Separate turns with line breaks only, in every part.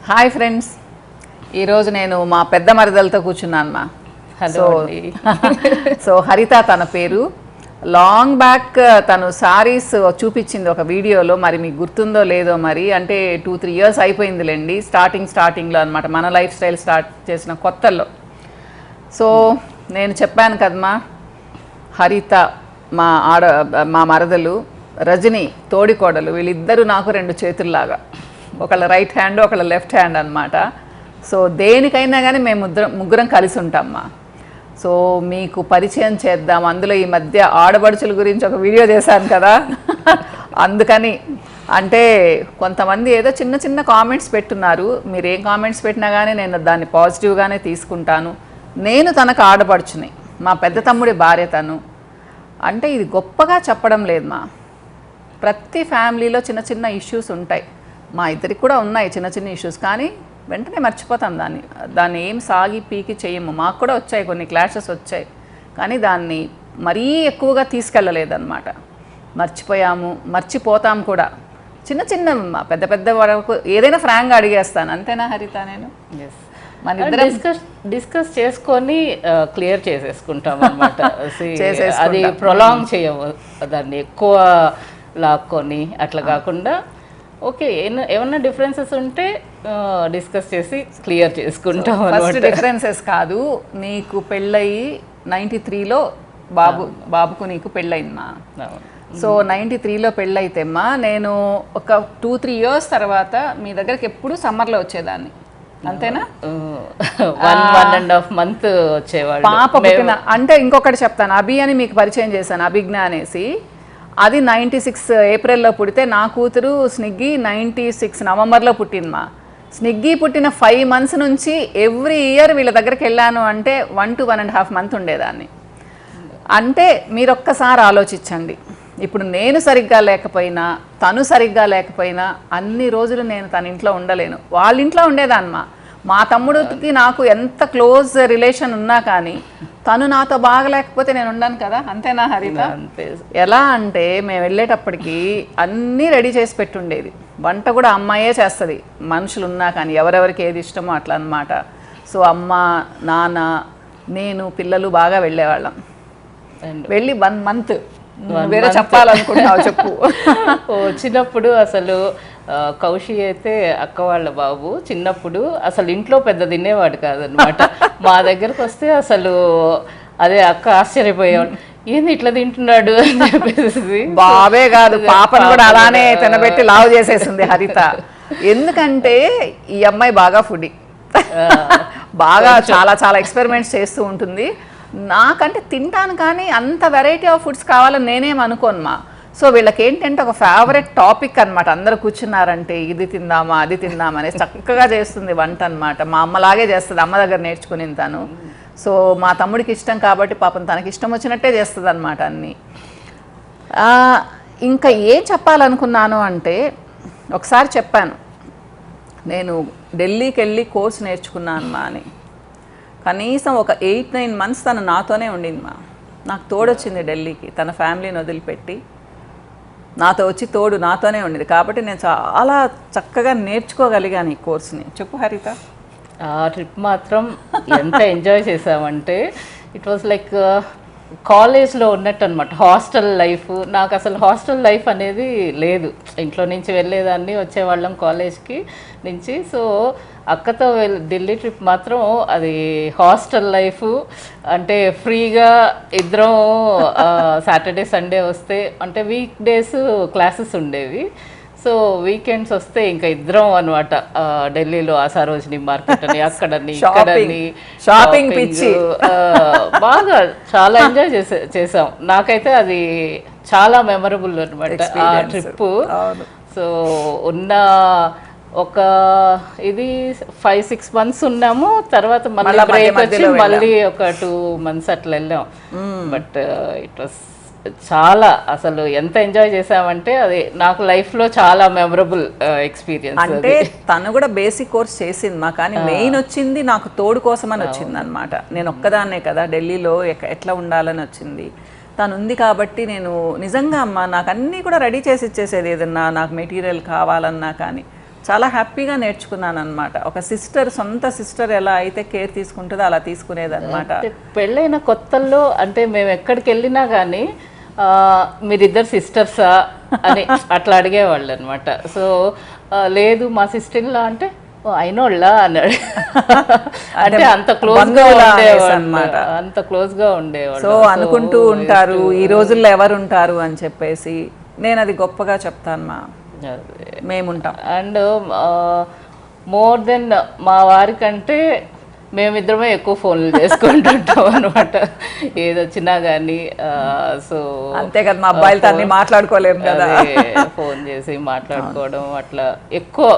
Hi friends, ఈరోజు నేను మా పెద్ద మరదలతో కూర్చున్నాను మా. సో హరిత తన పేరు. లాంగ్ బ్యాక్ తను సారీస్ చూపించింది ఒక వీడియోలో, మరి మీకు గుర్తుందో లేదో మరి, అంటే 2-3 years అయిపోయిందిలేండి. స్టార్టింగ్లో అనమాట, మన లైఫ్ స్టైల్ స్టార్ట్ చేసిన కొత్తల్లో. సో నేను చెప్పాను కదమ్మా, హరిత మా మరదలు, రజని తోడికోడలు, వీళ్ళిద్దరూ నాకు 2 చేతుల్లాగా, ఒకళ్ళ రైట్ హ్యాండ్ ఒకళ్ళ లెఫ్ట్ హ్యాండ్ అనమాట. సో దేనికైనా కానీ మేము ముగ్గురం కలిసి ఉంటామ్మా. సో మీకు పరిచయం చేద్దాం. అందులో ఈ మధ్య ఆడబడుచుల గురించి ఒక వీడియో చేశాను కదా, అందుకని. అంటే కొంతమంది ఏదో చిన్న కామెంట్స్ పెట్టున్నారు. మీరు ఏం కామెంట్స్ పెట్టినా కానీ నేను దాన్ని పాజిటివ్గానే తీసుకుంటాను. నేను తనకు ఆడబడుచుని, మా పెద్ద తమ్ముడి భార్య తను. అంటే ఇది గొప్పగా చెప్పడం లేదు మా, ప్రతి ఫ్యామిలీలో చిన్న ఇష్యూస్ ఉంటాయి. మా ఇద్దరికి కూడా ఉన్నాయి చిన్న ఇష్యూస్, కానీ వెంటనే మర్చిపోతాం దాన్ని ఏం సాగి పీకి చేయము. మాకు కూడా వచ్చాయి, కొన్ని క్లాషెస్ వచ్చాయి, కానీ దాన్ని మరీ ఎక్కువగా తీసుకెళ్ళలేదన్నమాట. మర్చిపోతాం కూడా. చిన్న పెద్ద వరకు ఏదైనా ఫ్రాంక్గా అడిగేస్తాను, అంతేనా హరిత? నేను
మన ఇద్దరం డిస్కస్ చేసుకొని క్లియర్ చేసేసుకుంటాం అనమాట. అది ప్రొలాంగ్ చేయము, దాన్ని ఎక్కువ లాక్కొని అట్లా కాకుండా ఓకే ఏమన్నా డిఫరెన్సెస్ ఉంటే డిస్కస్ చేసి క్లియర్ చేసుకుంటాం.
ఫస్ట్ డిఫరెన్సెస్ కాదు, నీకు పెళ్ళయి 93లో బాబుకు నీకు పెళ్ళయిందమ్మా. సో 93లో పెళ్ళైతేమ్మా, నేను ఒక 2-3 years తర్వాత మీ దగ్గరికి ఎప్పుడు సమ్మర్లో వచ్చేదాన్ని, అంతేనా?
1.5 months వచ్చేవాళ్ళు.
పాప పుట్టిన అంటే ఇంకొకటి చెప్తాను, అభి అని మీకు పరిచయం చేశాను, అభిజ్ఞ అనేసి. అది 96 ఏప్రిల్లో పుడితే, నా కూతురు స్నిగ్గి 96 నవంబర్లో పుట్టిందమ్మా. స్నిగ్గి పుట్టిన 5 months నుంచి ఎవ్రీ ఇయర్ వీళ్ళ దగ్గరికి వెళ్ళాను అంటే 1 to 1.5 months ఉండేదాన్ని. అంటే మీరు ఒక్కసారి ఆలోచించండి, ఇప్పుడు నేను సరిగ్గా లేకపోయినా, తను సరిగ్గా లేకపోయినా, అన్ని రోజులు నేను తన ఇంట్లో ఉండలేను, వాళ్ళ ఇంట్లో ఉండేదాన్నమా. మా తమ్ముడికి నాకు ఎంత క్లోజ్ రిలేషన్ ఉన్నా కానీ తను నాతో బాగలేకపోతే నేను ఉండను కదా, అంతేనా హరిత? ఎలా అంటే మేము వెళ్ళేటప్పటికి అన్నీ రెడీ చేసి పెట్టుండేది. వంట కూడా అమ్మాయే చేస్తుంది, మనుషులు ఉన్నా కానీ, ఎవరెవరికి ఏది ఇష్టమో అట్లా అనమాట. సో అమ్మ, నాన్న, నేను, పిల్లలు బాగా వెళ్ళేవాళ్ళం. వెళ్ళి 1 month వేరే చెప్పాలనుకుంటున్నావు చెప్పు.
చిన్నప్పుడు అసలు కౌశి అయితే అక్క వాళ్ళ బాబు చిన్నప్పుడు అసలు ఇంట్లో పెద్ద తినేవాడు కాదనమాట. మా దగ్గరకు వస్తే అసలు అదే అక్క ఆశ్చర్యపోయేవాడు, ఏంది ఇట్లా తింటున్నాడు అని చెప్పేసి.
బాబే కాదు, పాపను కూడా అలానే తినబెట్టి లావు చేసేసింది హరిత. ఎందుకంటే ఈ అమ్మాయి బాగా ఫుడీ, బాగా చాలా ఎక్స్పెరిమెంట్స్ చేస్తూ ఉంటుంది. నాకంటే తింటాను కానీ అంత వెరైటీ ఆఫ్ ఫుడ్స్ కావాలని నేనేం అనుకోను. సో వీళ్ళకి ఏంటంటే ఒక ఫేవరెట్ టాపిక్ అనమాట, అందరూ కూర్చున్నారంటే ఇది తిందామా అది తిందామా అనేది చక్కగా చేస్తుంది వంట అనమాట. మా అమ్మలాగే చేస్తుంది, అమ్మ దగ్గర నేర్చుకుని తను. సో మా తమ్ముడికి ఇష్టం కాబట్టి పాపం తనకి ఇష్టం వచ్చినట్టే చేస్తుంది అనమాట అన్నీ. ఇంకా ఏం చెప్పాలనుకున్నాను అంటే, ఒకసారి చెప్పాను నేను ఢిల్లీకి వెళ్ళి కోర్స్ నేర్చుకున్నాను మా అని. కనీసం ఒక 8-9 months తను నాతోనే ఉండింది మా. నాకు తోడొచ్చింది ఢిల్లీకి, తన ఫ్యామిలీని వదిలిపెట్టి నాతో వచ్చి తోడు నాతోనే ఉండేది. కాబట్టి నేను చాలా చక్కగా నేర్చుకోగలిగాను ఈ కోర్స్ని. చెప్పు హరిత.
ఆ ట్రిప్ మాత్రం ఎంత ఎంజాయ్ చేసామంటే, ఇట్ వాజ్ లైక్ కాలేజ్లో ఉన్నట్టు అనమాట. హాస్టల్ లైఫ్, నాకు అసలు హాస్టల్ లైఫ్ అనేది లేదు. ఇంట్లో నుంచి వెళ్ళేదాన్ని, వచ్చేవాళ్ళం కాలేజ్కి నుంచి. సో అక్కతో ఢిల్లీ ట్రిప్ మాత్రం అది హాస్టల్ లైఫ్. అంటే ఫ్రీగా ఇద్దరం సాటర్డే సండే వస్తే, అంటే వీక్ డేస్ క్లాసెస్ ఉండేవి, సో వీకెండ్స్ వస్తే ఇంకా ఇద్దరం అనమాట ఢిల్లీలో ఆ సరోజిని మార్కెట్ అని, అక్కడని ఇక్కడని
షాపింగ్ పిచ్చి,
బాగా చాలా ఎంజాయ్ చేసాం. నాకైతే అది చాలా మెమరబుల్ అనమాట ఆ ట్రిప్. సో ఉన్న ఒక ఇది 5-6 months ఉన్నాము, తర్వాత మళ్ళీ బ్రేక్ వచ్చి మళ్ళీ ఒక 2 months అట్లా వెళ్ళాం. బట్ ఇట్ వాస్ చాలా, అసలు ఎంత ఎంజాయ్ చేసామంటే అది నాకు లైఫ్లో చాలా మెమరబుల్ ఎక్స్పీరియన్స్.
అంటే తను కూడా బేసిక్ కోర్స్ చేసింది మా, కానీ మెయిన్ వచ్చింది నాకు తోడు కోసం అని వచ్చింది అనమాట. నేను ఒక్కదాన్నే కదా ఢిల్లీలో ఎట్లా ఉండాలని వచ్చింది. తను ఉంది కాబట్టి నేను నిజంగా అమ్మ నాకు అన్నీ కూడా రెడీ చేసి ఇచ్చేసేది, ఏదన్నా నాకు మెటీరియల్ కావాలన్నా కానీ చాలా హ్యాపీగా నేర్చుకున్నాను అనమాట. ఒక సిస్టర్, సొంత సిస్టర్ ఎలా అయితే కేర్ తీసుకుంటుందో అలా తీసుకునేదన్నమాట.
పెళ్ళైన కొత్తల్లో అంటే మేము ఎక్కడికి వెళ్ళినా కానీ మీరిద్దరు సిస్టర్సా అని అట్లా అడిగేవాళ్ళు అనమాట. సో లేదు మా సిస్టర్లా అంటే అయినోళ్ళ అన్నాడు. అంటే అంత క్లోజ్గా ఉండేవాళ్ళు, అంత క్లోజ్గా ఉండేవాళ్ళు.
సో అనుకుంటూ ఉంటారు ఈ రోజుల్లో ఎవరు ఉంటారు అని చెప్పేసి. నేను అది గొప్పగా చెప్తాను మా మేముంటాం.
అండ్ మోర్ దెన్ మా వారికంటే మేమిద్దరమే ఎక్కువ ఫోన్లు చేసుకుంటుంటాం అనమాట, ఏదొచ్చినా కానీ. సో
అంతే కదా, మా అబ్బాయిలతో అన్ని మాట్లాడుకోలేము కదా,
ఫోన్ చేసి మాట్లాడుకోవడం అట్లా ఎక్కువ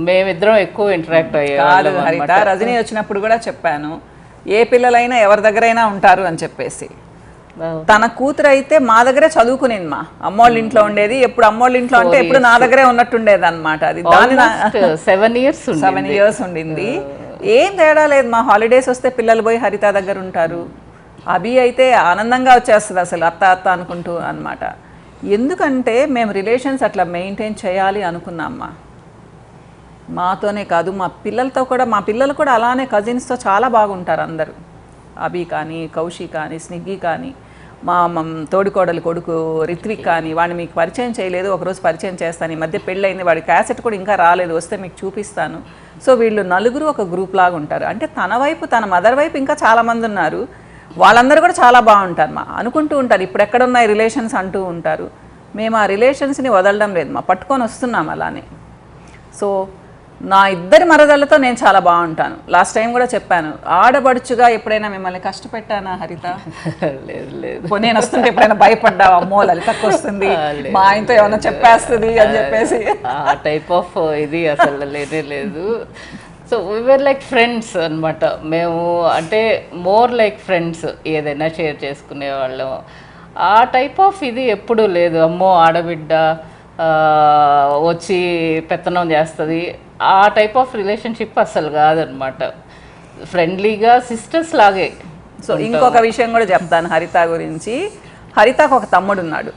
మేమిద్దరం ఎక్కువ ఇంటరాక్ట్ అయ్యేవాళ్ళం.
హరిత, రజనీ వచ్చినప్పుడు కూడా చెప్పాను, ఏ పిల్లలైనా ఎవరి దగ్గరైనా ఉంటారు అని చెప్పేసి. తన కూతురు అయితే మా దగ్గరే చదువుకునింది, మా అమ్మోళ్ళ ఇంట్లో ఉండేది. ఎప్పుడు అమ్మోళ్ళ ఇంట్లో అంటే ఎప్పుడు నా దగ్గరే ఉన్నట్టుండేది అనమాట. అది దాని 7 years ఉండింది. ఏం తేడా లేదు, మా హాలిడేస్ వస్తే పిల్లలు పోయి హరిత దగ్గర ఉంటారు. అభి అయితే ఆనందంగా వచ్చేస్తుంది అసలు అత్త అత్త అనుకుంటూ అనమాట. ఎందుకంటే మేము రిలేషన్స్ అట్లా మెయింటైన్ చేయాలి అనుకున్నామ్మా. మాతోనే కాదు, మా పిల్లలతో కూడా, మా పిల్లలు కూడా అలానే కజిన్స్తో చాలా బాగుంటారు అందరూ. అభి కానీ, కౌశి కానీ, స్నిగ్గి కానీ, మా తోడికోడలి కొడుకు రిత్విక్ కానీ. వాడిని మీకు పరిచయం చేయలేదు, ఒకరోజు పరిచయం చేస్తాను. ఈ మధ్య పెళ్ళయింది, వాడి క్యాసెట్ కూడా ఇంకా రాలేదు, వస్తే మీకు చూపిస్తాను. సో వీళ్ళు నలుగురు ఒక గ్రూప్ లాగా ఉంటారు. అంటే తన వైపు, తన మదర్ వైపు ఇంకా చాలామంది ఉన్నారు, వాళ్ళందరూ కూడా చాలా బాగుంటారు మా అనుకుంటూ ఉంటారు. ఇప్పుడు ఎక్కడున్నాయి రిలేషన్స్ అంటూ ఉంటారు. మేము ఆ రిలేషన్స్ని వదలడం లేదు మా, పట్టుకొని వస్తున్నాం అలానే. సో నా ఇద్దరి మరదళ్ళతో నేను చాలా బాగుంటాను. లాస్ట్ టైం కూడా చెప్పాను, ఆడబడుచుగా ఎప్పుడైనా మిమ్మల్ని కష్టపెట్టానా హరిత?
లేదు లేదు.
నేను వస్తుంటే ఎప్పుడైనా భయపడ్డావు, అమ్మో లలితకు వస్తుంది మా ఆయనతో ఏమైనా చెప్పేస్తుంది అని చెప్పేసి?
ఆ టైప్ ఆఫ్ ఇది అసలు లేనే లేదు. సో వీఆర్ లైక్ ఫ్రెండ్స్ అనమాట మేము, అంటే మోర్ లైక్ ఫ్రెండ్స్, ఏదైనా షేర్ చేసుకునే వాళ్ళం. ఆ టైప్ ఆఫ్ ఇది ఎప్పుడూ లేదు. అమ్మో ఆడబిడ్డ వచ్చి పెత్తనం చేస్తుంది, ఆ టైప్ ఆఫ్ రిలేషన్షిప్ అసలు కాదనమాట. ఫ్రెండ్లీగా సిస్టర్స్ లాగే.
సో ఇంకొక విషయం కూడా చెప్తాను హరిత గురించి. హరితకు ఒక తమ్ముడు ఉన్నాడు.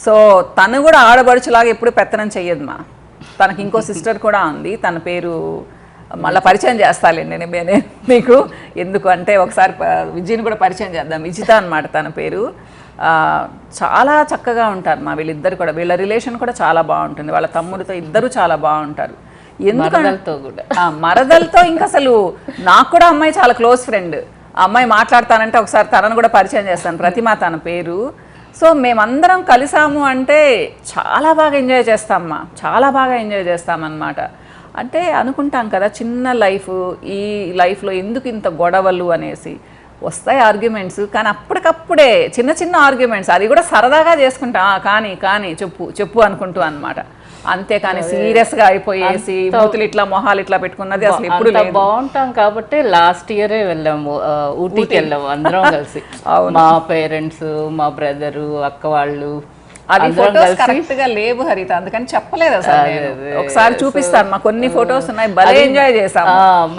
సో తను కూడా ఆడబడుచులాగా ఎప్పుడు పెత్తనం చెయ్యదు మా. తనకి ఇంకో సిస్టర్ కూడా ఉంది, తన పేరు మళ్ళీ పరిచయం చేస్తాలేండి నేను మీకు. ఎందుకు అంటే ఒకసారి విజయ్ని కూడా పరిచయం చేద్దాం. విజిత అనమాట తన పేరు. చాలా చక్కగా ఉంటారు మా వీళ్ళిద్దరు కూడా. వీళ్ళ రిలేషన్ కూడా చాలా బాగుంటుంది. వాళ్ళ తమ్ముడితో ఇద్దరు చాలా బాగుంటారు.
మరదలతో కూడా,
మరదలతో ఇంకా అసలు నాకు కూడా అమ్మాయి చాలా క్లోజ్ ఫ్రెండ్. ఆ అమ్మాయి మాట్లాడతానంటే ఒకసారి తనను కూడా పరిచయం చేస్తాను, ప్రతిమ తన పేరు. సో మేమందరం కలిసాము అంటే చాలా బాగా ఎంజాయ్ చేస్తామ్మా, చాలా బాగా ఎంజాయ్ చేస్తామన్నమాట. అంటే అనుకుంటాం కదా చిన్న లైఫ్, ఈ లైఫ్లో ఎందుకు ఇంత గొడవలు అనేసి. వస్తాయి ఆర్గ్యుమెంట్స్, కానీ అప్పటికప్పుడే చిన్న చిన్న ఆర్గ్యుమెంట్స్, అది కూడా సరదాగా చేసుకుంటాం. కానీ కానీ చెప్పు చెప్పు అనుకుంటూ అనమాట. అంతేకాని సీరియస్గా అయిపోయేసి బూతులు ఇట్లా మొహాలు ఇట్లా పెట్టుకున్నది అసలు ఎప్పుడు లేదు.
బాగుంటాం కాబట్టి లాస్ట్ ఇయరే వెళ్ళాము, ఊటీకి వెళ్ళాము అందరం కలిసి. మా పేరెంట్స్, మా బ్రదరు, అక్క వాళ్ళు.
అది ఫొటోస్ కరెక్ట్ గా లేవు హరిత, అందుకని చెప్పలేదు అసలు. ఒకసారి చూపిస్తాను, మా కొన్ని ఫొటోస్ ఉన్నాయి, భలే ఎంజాయ్ చేసాం.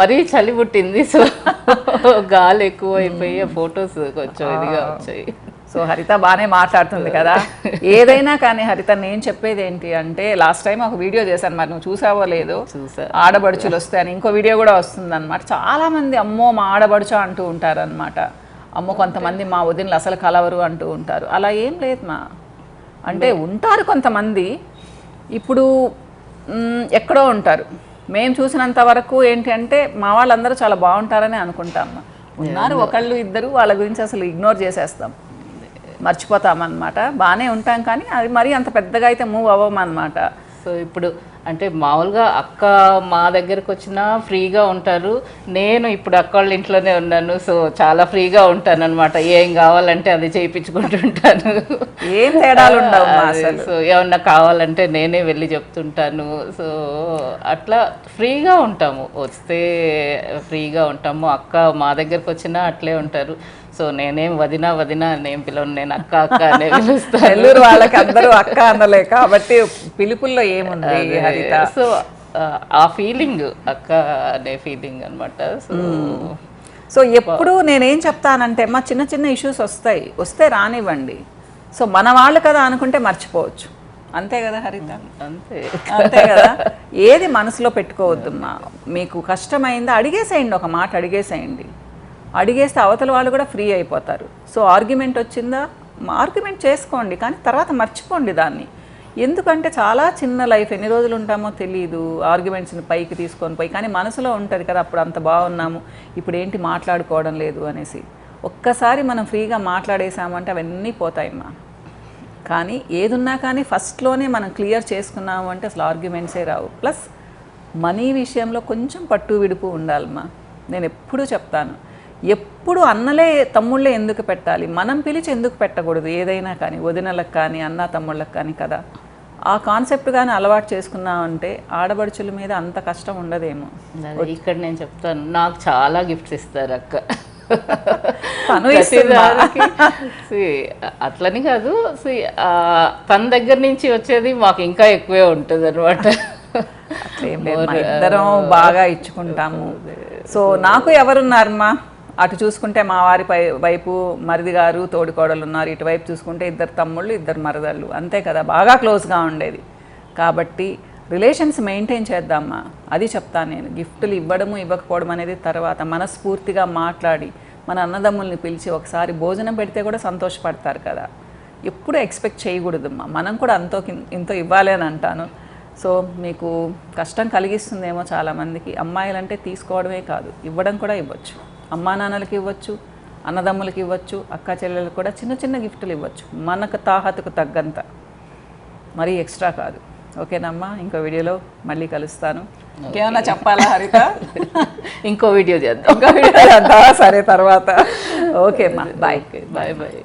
మరీ చలి పుట్టింది, సో గాలి ఎక్కువ అయిపోయి ఫొటోస్ కొంచెం ఇదిగా వచ్చాయి.
సో హరిత బాగానే మాట్లాడుతుంది కదా. ఏదైనా కానీ హరిత, నేను చెప్పేది ఏంటి అంటే, లాస్ట్ టైం ఒక వీడియో చేశాను, మరి నువ్వు చూసావో లేదో, ఆడబడుచులు వస్తే అని. ఇంకో వీడియో కూడా వస్తుంది అనమాట. చాలా మంది అమ్మో మా ఆడబడుచు అంటూ ఉంటారు అనమాట. అమ్మో కొంతమంది మా వదినలు అసలు కలవరు అంటూ ఉంటారు. అలా ఏం లేదు మా, అంటే ఉంటారు కొంతమంది, ఇప్పుడు ఎక్కడో ఉంటారు. మేము చూసినంత వరకు ఏంటి అంటే మా వాళ్ళందరూ చాలా బాగుంటారని అనుకుంటాం. ఉన్నారు ఒకళ్ళు ఇద్దరు, వాళ్ళ గురించి అసలు ఇగ్నోర్ చేసేస్తాం, మర్చిపోతామన్నమాట. బాగానే ఉంటాం కానీ అది మరీ అంత పెద్దగా అయితే మూవ్ అవ్వమన్నమాట.
సో ఇప్పుడు అంటే మామూలుగా అక్క మా దగ్గరకు వచ్చినా ఫ్రీగా ఉంటారు. నేను ఇప్పుడు అక్క వాళ్ళ ఇంట్లోనే ఉన్నాను, సో చాలా ఫ్రీగా ఉంటాను అనమాట. ఏం కావాలంటే అది చేయించుకుంటుంటాను,
ఏం తేడాలు ఉండవు అసలు.
సో ఏమన్నా కావాలంటే నేనే వెళ్ళి చెప్తుంటాను. సో అట్లా ఫ్రీగా ఉంటాము, వస్తే ఫ్రీగా ఉంటాము. అక్క మా దగ్గరకు వచ్చినా అట్లే ఉంటారు. సో నేనేం వదినా వదినా నేం పిలవను, నేను అక్క అక్క అనే పిలుస్తాను.
నెల్లూరు వాళ్ళకి అందరూ అక్క అనలే కాబట్టి పిలుపుల్లో ఏముంది హరిత.
సో ఆ ఫీలింగ్, అక్క అనే ఫీలింగ్ అనమాట.
సో ఎప్పుడు నేనేం చెప్తానంటే, మా చిన్న చిన్న ఇష్యూస్ వస్తే రానివ్వండి. సో మన వాళ్ళు కదా అనుకుంటే మర్చిపోవచ్చు, అంతే కదా హరిత?
అంతే
అంతే కదా. ఏది మనసులో పెట్టుకోవద్దమ్మా. మీకు కష్టమైందా అడిగేసేయండి, ఒక మాట అడిగేసేయండి. అడిగేస్తే అవతల వాళ్ళు కూడా ఫ్రీ అయిపోతారు. సో ఆర్గ్యుమెంట్ వచ్చిందా, ఆర్గ్యుమెంట్ చేసుకోండి, కానీ తర్వాత మర్చిపోండి దాన్ని. ఎందుకంటే చాలా చిన్న లైఫ్, ఎన్ని రోజులు ఉంటామో తెలియదు. ఆర్గ్యుమెంట్స్ని పైకి తీసుకొని పోయి, కానీ మనసులో ఉంటుంది కదా అప్పుడు అంత బాగున్నాము, ఇప్పుడు ఏంటి మాట్లాడుకోవడం లేదు అనేసి. ఒక్కసారి మనం ఫ్రీగా మాట్లాడేసామంటే అవన్నీ పోతాయమ్మా. కానీ ఏదున్నా కానీ ఫస్ట్లోనే మనం క్లియర్ చేసుకున్నాము అంటే అసలు ఆర్గ్యుమెంట్సే రావు. ప్లస్ మనీ విషయంలో కొంచెం పట్టు విడుపు ఉండాలమ్మా. నేను ఎప్పుడూ చెప్తాను, ఎప్పుడు అన్నలే తమ్ముళ్ళే ఎందుకు పెట్టాలి, మనం పిలిచి ఎందుకు పెట్టకూడదు ఏదైనా కానీ, వదినలకు కానీ అన్న తమ్ముళ్ళకి కానీ కదా. ఆ కాన్సెప్ట్ కానీ అలవాటు చేసుకున్నామంటే ఆడబడుచుల మీద అంత కష్టం ఉండదేమో.
ఇక్కడ నేను చెప్తాను, నాకు చాలా గిఫ్ట్స్ ఇస్తారు అక్క. అట్లని కాదు, తన దగ్గర నుంచి వచ్చేది మాకు ఇంకా ఎక్కువే ఉంటుంది అనమాట.
ఇద్దరం బాగా ఇచ్చుకుంటాము. సో నాకు ఎవరున్నారమ్మా, అటు చూసుకుంటే మా వారి వైపు మరిది గారు తోడికోడలు ఉన్నారు, ఇటువైపు చూసుకుంటే ఇద్దరు తమ్ముళ్ళు ఇద్దరు మరదళ్ళు, అంతే కదా, బాగా క్లోజ్గా ఉండేది. కాబట్టి రిలేషన్స్ మెయింటైన్ చేద్దామా, అది చెప్తాను నేను. గిఫ్టులు ఇవ్వడము ఇవ్వకపోవడం అనేది తర్వాత, మనస్ఫూర్తిగా మాట్లాడి మన అన్నదమ్ముల్ని పిలిచి ఒకసారి భోజనం పెడితే కూడా సంతోషపడతారు కదా. ఎప్పుడు ఎక్స్పెక్ట్ చేయకూడదమ్మా, మనం కూడా ఇంతో ఇవ్వాలి అని అంటాను. సో మీకు కష్టం కలిగిస్తుందేమో చాలామందికి. అమ్మాయిలంటే తీసుకోవడమే కాదు, ఇవ్వడం కూడా ఇవ్వచ్చు. అమ్మా నాన్నలకి ఇవ్వచ్చు, అన్నదమ్ములకి ఇవ్వచ్చు, అక్క చెల్లెలకు కూడా చిన్న చిన్న గిఫ్టులు ఇవ్వచ్చు, మనకు తాహతుకు తగ్గంత, మరీ ఎక్స్ట్రా కాదు. ఓకేనమ్మా, ఇంకో వీడియోలో మళ్ళీ కలుస్తాను. ఇంకేమన్నా చెప్పాలా హరిత?
ఇంకో వీడియో చేద్దాం.
సరే తర్వాత. ఓకే అమ్మా, బాయ్.
Bye bye.